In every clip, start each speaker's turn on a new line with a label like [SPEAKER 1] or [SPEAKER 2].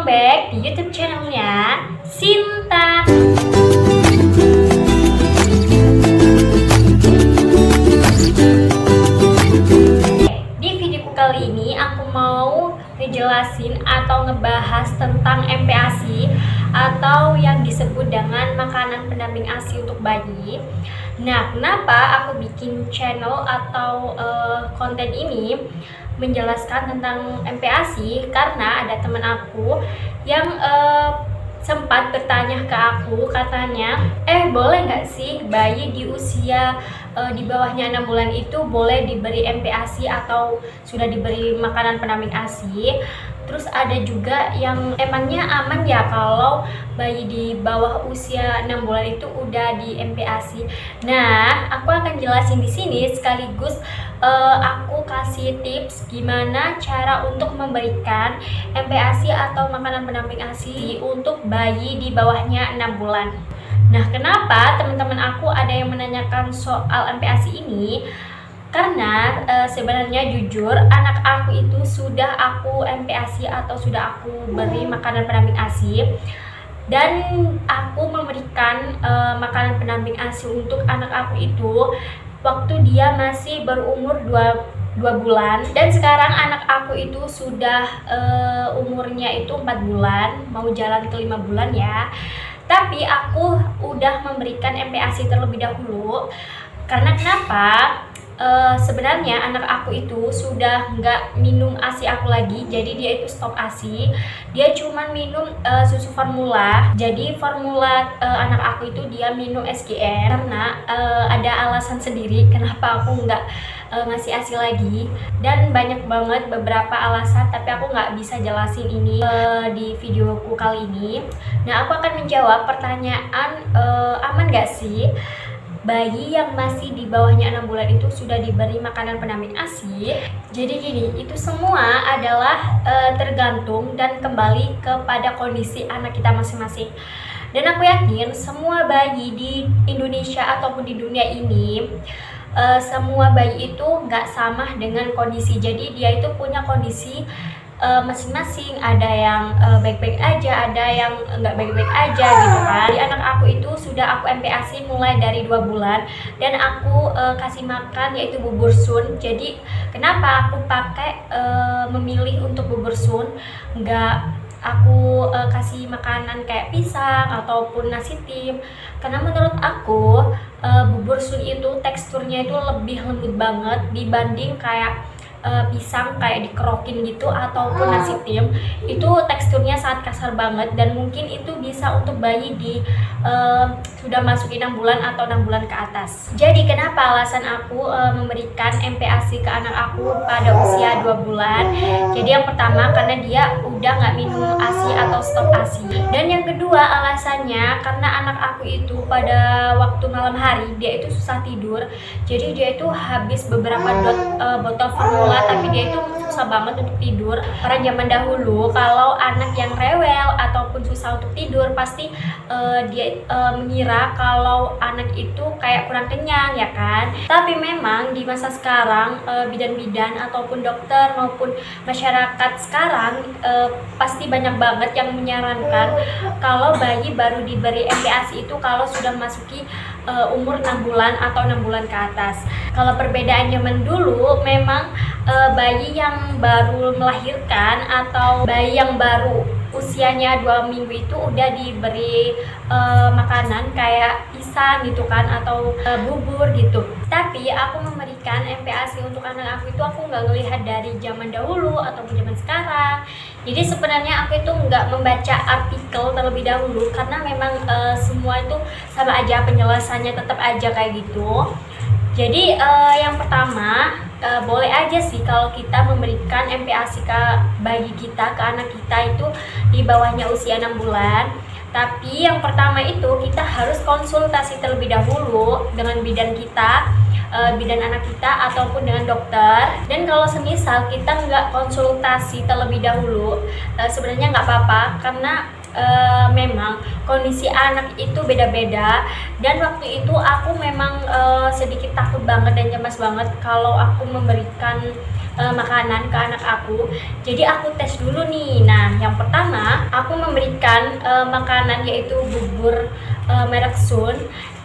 [SPEAKER 1] back di YouTube channelnya Sinta. Di videoku kali ini aku mau ngejelasin atau ngebahas tentang MPASI atau yang disebut dengan makanan pendamping ASI untuk bayi. Nah, kenapa aku bikin channel atau konten ini menjelaskan tentang MPASI? Karena ada teman aku yang sempat bertanya ke aku, katanya, boleh nggak sih bayi di usia di bawahnya 6 bulan itu boleh diberi MPASI atau sudah diberi makanan pendamping ASI? Terus ada juga yang emangnya aman ya kalau bayi di bawah usia 6 bulan itu udah di MPASI. Nah, aku akan jelasin di sini sekaligus aku kasih tips gimana cara untuk memberikan MPASI atau makanan pendamping ASI untuk bayi di bawahnya 6 bulan. Nah, kenapa teman-teman aku ada yang menanyakan soal MPASI ini? Karena sebenarnya jujur anak aku itu sudah aku MPASI atau sudah aku beri makanan pendamping ASI, dan aku memberikan makanan pendamping ASI untuk anak aku itu waktu dia masih berumur 2 bulan, dan sekarang anak aku itu sudah umurnya itu 4 bulan mau jalan ke 5 bulan ya. Tapi aku udah memberikan MPASI terlebih dahulu. Karena kenapa? Sebenarnya anak aku itu sudah nggak minum ASI aku lagi, jadi dia itu stop ASI. Dia cuma minum susu formula. Jadi formula anak aku itu dia minum SGR karena ada alasan sendiri kenapa aku nggak ngasih ASI lagi, dan banyak banget beberapa alasan, tapi aku nggak bisa jelasin ini di videoku kali ini. Nah, aku akan menjawab pertanyaan aman nggak sih bayi yang masih di bawahnya 6 bulan itu sudah diberi makanan pendamping ASI. Jadi gini, itu semua adalah tergantung dan kembali kepada kondisi anak kita masing-masing. Dan aku yakin semua bayi di Indonesia ataupun di dunia ini, semua bayi itu nggak sama dengan kondisi. Jadi dia itu punya kondisi masing-masing, ada yang baik-baik aja, ada yang nggak baik-baik aja gitu kan. Di anak aku itu sudah aku MPASI mulai dari 2 bulan, dan aku kasih makan yaitu bubur sun. Jadi kenapa aku pakai memilih untuk bubur sun, nggak aku kasih makanan kayak pisang ataupun nasi tim? Karena menurut aku bubur sun itu teksturnya itu lebih lembut banget dibanding kayak pisang kayak dikerokin gitu ataupun nasi tim. Itu teksturnya sangat kasar banget, dan mungkin itu bisa untuk bayi di sudah masukin 6 bulan atau 6 bulan ke atas. Jadi kenapa alasan aku memberikan MPASI ke anak aku pada usia 2 bulan? Jadi yang pertama karena dia udah nggak minum ASI atau stop ASI, dan yang kedua alasannya karena anak aku itu pada waktu malam hari dia itu susah tidur. Jadi dia itu habis beberapa botol formula, tapi dia itu susah banget untuk tidur. Orang zaman dahulu kalau anak yang rewel ataupun susah untuk tidur pasti dia mengira kalau anak itu kayak kurang kenyang ya kan. Tapi memang di masa sekarang bidan-bidan ataupun dokter maupun masyarakat sekarang pasti banyak banget yang menyarankan kalau bayi baru diberi MPASI itu kalau sudah masuki umur 6 bulan atau 6 bulan ke atas. Kalau perbedaan zaman dulu memang bayi yang baru melahirkan atau bayi yang baru usianya 2 minggu itu udah diberi makanan kayak pisang gitu kan, atau bubur gitu. Tapi aku memberikan MPASI untuk anak aku itu aku nggak ngelihat dari zaman dahulu ataupun zaman sekarang. Jadi sebenarnya aku itu nggak membaca artikel terlebih dahulu, karena memang semua itu sama aja, penjelasannya tetap aja kayak gitu. Jadi yang pertama, boleh aja sih kalau kita memberikan MPASI ke bayi kita, ke anak kita itu di bawahnya usia 6 bulan. Tapi yang pertama itu kita harus konsultasi terlebih dahulu dengan bidan kita, bidan anak kita ataupun dengan dokter. Dan kalau semisal kita nggak konsultasi terlebih dahulu, sebenarnya nggak apa-apa, karena memang kondisi anak itu beda-beda. Dan waktu itu aku memang sedikit takut banget dan cemas banget kalau aku memberikan makanan ke anak aku. Jadi aku tes dulu nih. Nah, yang pertama aku memberikan makanan yaitu bubur merek Sun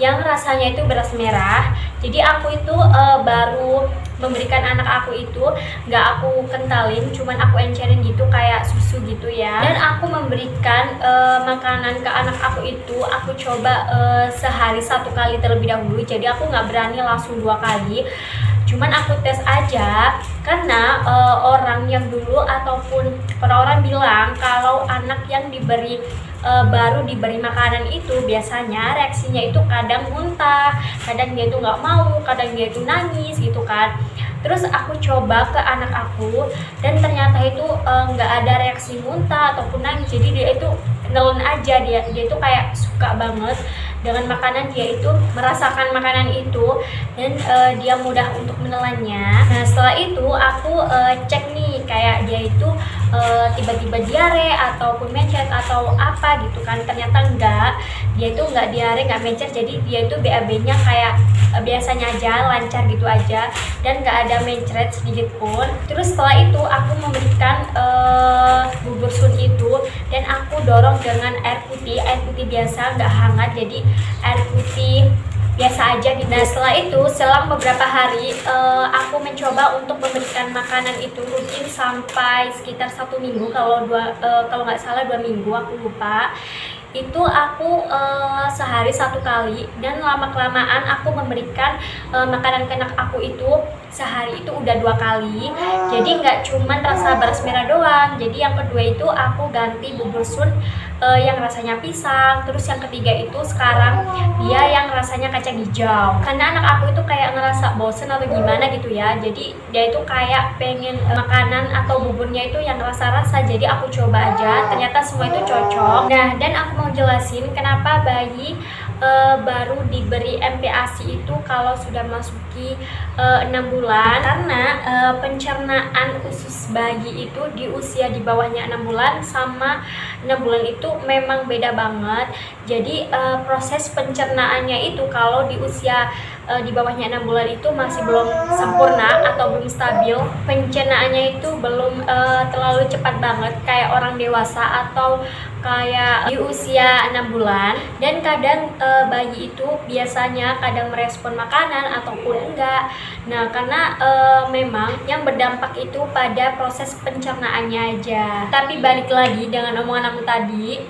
[SPEAKER 1] yang rasanya itu beras merah. Jadi aku itu baru memberikan anak aku itu nggak aku kentalin, cuman aku encerin gitu kayak susu gitu ya. Dan aku memberikan makanan ke anak aku itu aku coba sehari 1 kali terlebih dahulu. Jadi aku nggak berani langsung 2 kali, cuman aku tes aja karena orang yang dulu ataupun orang-orang bilang kalau anak yang diberi baru diberi makanan itu biasanya reaksinya itu kadang muntah, kadang dia itu nggak mau, kadang dia itu nangis gitu kan. Terus aku coba ke anak aku dan ternyata itu nggak ada reaksi muntah ataupun nangis. Jadi dia itu nelen aja, dia itu kayak suka banget dengan makanan, dia itu merasakan makanan itu dan dia mudah untuk menelannya. Nah setelah itu aku cek nih kayak dia itu tiba-tiba diare ataupun mencret atau apa gitu kan. Ternyata enggak, dia itu enggak diare, enggak mencret, jadi dia itu BAB-nya kayak biasanya aja, lancar gitu aja dan enggak ada mencret sedikit pun. Terus setelah itu aku memberikan bubur Sun itu dan aku dorong dengan air putih biasa, enggak hangat, jadi air putih biasa aja gitu. Nah setelah itu selang beberapa hari aku mencoba untuk memberikan makanan itu rutin sampai sekitar 1 minggu, kalau nggak salah 2 minggu, aku lupa. Itu aku sehari 1 kali dan lama kelamaan aku memberikan makanan ke anak aku itu sehari itu udah 2 kali. Jadi nggak cuman rasa beras merah doang, jadi yang kedua itu aku ganti bubur Sun yang rasanya pisang. Terus yang ketiga itu sekarang dia yang rasanya kacang hijau, karena anak aku itu kayak ngerasa bosen atau gimana gitu ya. Jadi dia itu kayak pengen makanan atau buburnya itu yang rasa-rasa, jadi aku coba aja, ternyata semua itu cocok. Nah dan aku mau jelasin kenapa bayi baru diberi MPASI itu kalau sudah masuki 6 bulan. Karena pencernaan usus bayi itu di usia di bawahnya 6 bulan sama 6 bulan itu memang beda banget. Jadi proses pencernaannya itu kalau di usia di bawahnya 6 bulan itu masih belum sempurna atau belum stabil. Pencernaannya itu belum terlalu cepat banget kayak orang dewasa atau kayak di usia 6 bulan. Dan kadang bayi itu biasanya kadang merespon makanan ataupun enggak. Nah karena memang yang berdampak itu pada proses pencernaannya aja. Tapi balik lagi dengan omongan aku tadi,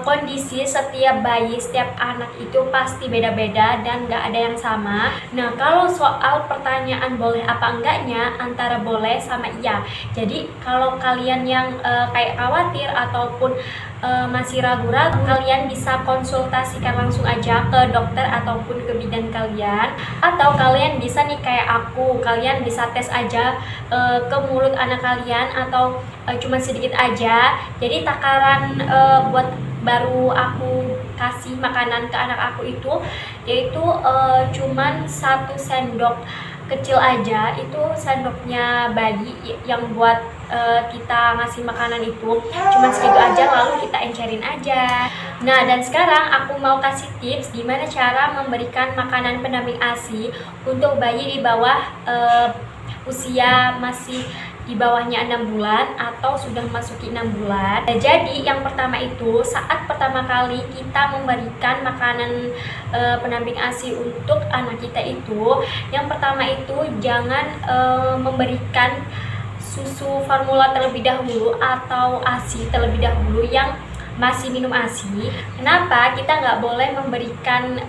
[SPEAKER 1] kondisi setiap bayi, setiap anak itu pasti beda-beda dan nggak ada yang sama. Nah kalau soal pertanyaan boleh apa enggaknya, antara boleh sama iya. Jadi kalau kalian yang kayak khawatir ataupun masih ragu-ragu, kalian bisa konsultasikan langsung aja ke dokter ataupun ke bidan kalian. Atau kalian bisa nih kayak aku, kalian bisa tes aja ke mulut anak kalian atau cuma sedikit aja. Jadi takaran buat baru aku kasih makanan ke anak aku itu yaitu cuman 1 sendok kecil aja. Itu sendoknya bayi yang buat kita ngasih makanan itu cuma segitu aja, lalu kita encerin aja. Nah dan sekarang aku mau kasih tips gimana cara memberikan makanan pendamping ASI untuk bayi di bawah usia masih di bawahnya 6 bulan atau sudah masuki 6 bulan. Nah, jadi yang pertama itu saat pertama kali kita memberikan makanan pendamping ASI untuk anak kita itu, yang pertama itu jangan memberikan susu formula terlebih dahulu atau ASI terlebih dahulu yang masih minum ASI. Kenapa kita nggak boleh memberikan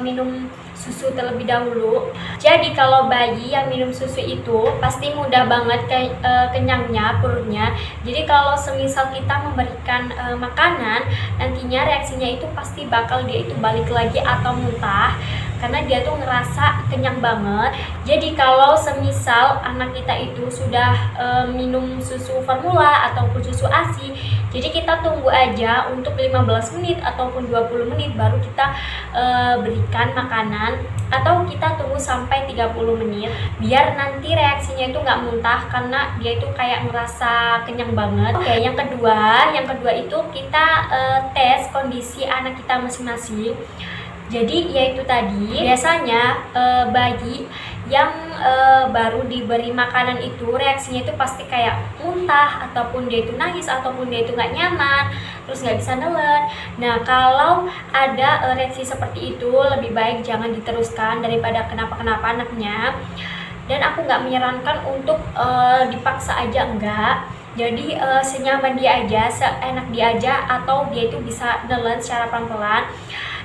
[SPEAKER 1] minum susu terlebih dahulu? Jadi kalau bayi yang minum susu itu pasti mudah banget kenyangnya perutnya. Jadi kalau semisal kita memberikan makanan, nantinya reaksinya itu pasti bakal dia itu balik lagi atau muntah, karena dia tuh ngerasa kenyang banget. Jadi kalau semisal anak kita itu sudah minum susu formula ataupun susu ASI, jadi kita tunggu aja untuk 15 menit ataupun 20 menit baru kita berikan makanan, atau kita tunggu sampai 30 menit biar nanti reaksinya itu nggak muntah karena dia itu kayak ngerasa kenyang banget. Oke, yang kedua itu kita tes kondisi anak kita masing-masing. Jadi yaitu tadi biasanya bayi yang baru diberi makanan itu reaksinya itu pasti kayak muntah, ataupun dia itu nangis, ataupun dia itu nggak nyaman, terus nggak bisa nelen. Nah, kalau ada reaksi seperti itu, lebih baik jangan diteruskan daripada kenapa-kenapa anaknya. Dan aku nggak menyarankan untuk dipaksa aja, enggak. Jadi senyaman dia aja, seenak dia aja, atau dia itu bisa nelen secara pelan-pelan.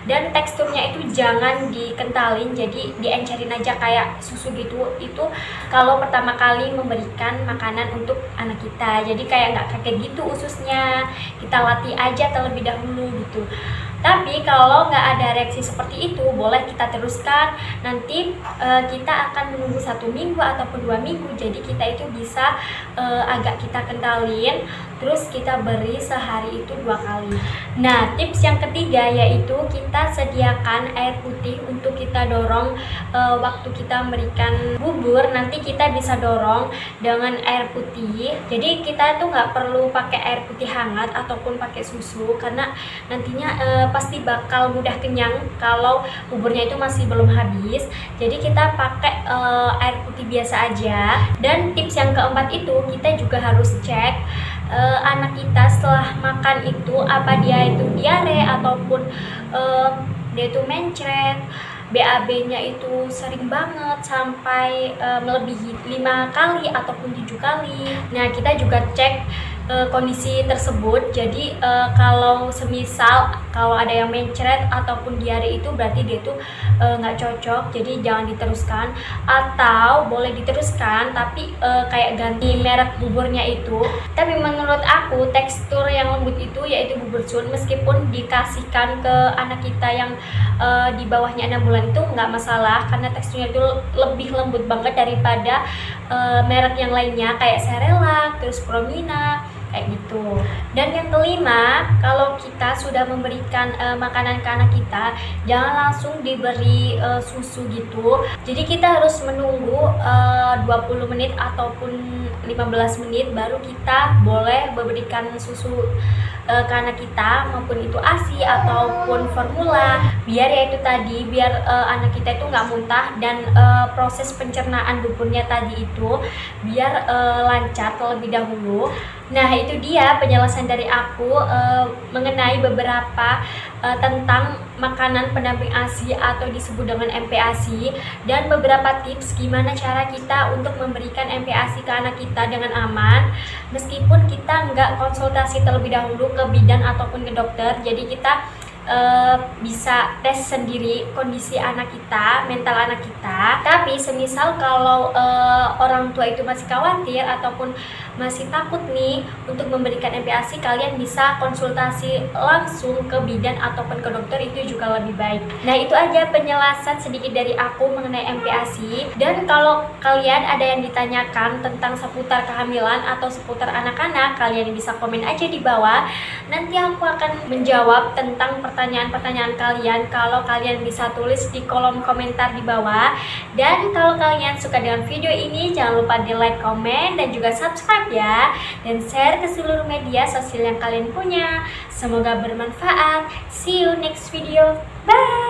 [SPEAKER 1] Dan teksturnya itu jangan dikentalin, jadi diencerin aja kayak susu gitu. Itu kalau pertama kali memberikan makanan untuk anak kita, jadi kayak nggak kaget gitu ususnya, kita latih aja terlebih dahulu gitu. Tapi kalau nggak ada reaksi seperti itu, boleh kita teruskan. Nanti kita akan menunggu 1 minggu ataupun 2 minggu. Jadi kita itu bisa agak kita kentalin, terus kita beri sehari itu 2 kali. Nah, tips yang ketiga yaitu kita sediakan air putih untuk kita dorong waktu kita memberikan bubur. Nanti kita bisa dorong dengan air putih. Jadi kita tuh nggak perlu pakai air putih hangat ataupun pakai susu, karena nantinya pasti bakal mudah kenyang kalau buburnya itu masih belum habis. Jadi kita pakai air putih biasa aja. Dan tips yang keempat itu kita juga harus cek anak kita setelah makan itu, apa dia itu diare ataupun dia itu mencret. BAB-nya itu sering banget sampai melebihi 5 kali ataupun 7 kali. Nah, kita juga cek kondisi tersebut. Jadi kalau semisal kalau ada yang mencret ataupun diare, itu berarti dia itu nggak cocok, jadi jangan diteruskan. Atau boleh diteruskan tapi kayak ganti merek buburnya itu. Tapi menurut aku tekstur yang lembut itu yaitu bubur sun, meskipun dikasihkan ke anak kita yang di bawahnya 6 bulan itu nggak masalah, karena teksturnya itu lebih lembut banget daripada merek yang lainnya kayak Cerelac, terus Promina, kayak gitu. Dan yang kelima, kalau kita sudah memberikan makanan ke anak kita, jangan langsung diberi susu gitu. Jadi kita harus menunggu 20 menit ataupun 15 menit baru kita boleh memberikan susu ke anak kita, maupun itu ASI ataupun formula, biar ya itu tadi, biar anak kita itu nggak muntah, dan proses pencernaan buburnya tadi itu biar lancar terlebih dahulu. Nah, itu dia penjelasan dari aku mengenai beberapa tentang makanan pendamping ASI atau disebut dengan MPASI, dan beberapa tips gimana cara kita untuk memberikan MPASI ke anak kita dengan aman, meskipun kita nggak konsultasi terlebih dahulu ke bidan ataupun ke dokter. Jadi kita bisa tes sendiri kondisi anak kita, mental anak kita. Tapi semisal kalau orang tua itu masih khawatir ataupun masih takut nih untuk memberikan MPASI, kalian bisa konsultasi langsung ke bidan ataupun ke dokter, itu juga lebih baik. Nah, itu aja penjelasan sedikit dari aku mengenai MPASI. Dan kalau kalian ada yang ditanyakan tentang seputar kehamilan atau seputar anak-anak, kalian bisa komen aja di bawah. Nanti aku akan menjawab tentang pertanyaan-pertanyaan kalian kalau kalian bisa tulis di kolom komentar di bawah. Dan kalau kalian suka dengan video ini, jangan lupa di like, komen, dan juga subscribe ya, dan share ke seluruh media sosial yang kalian punya. Semoga bermanfaat. See you next video. Bye.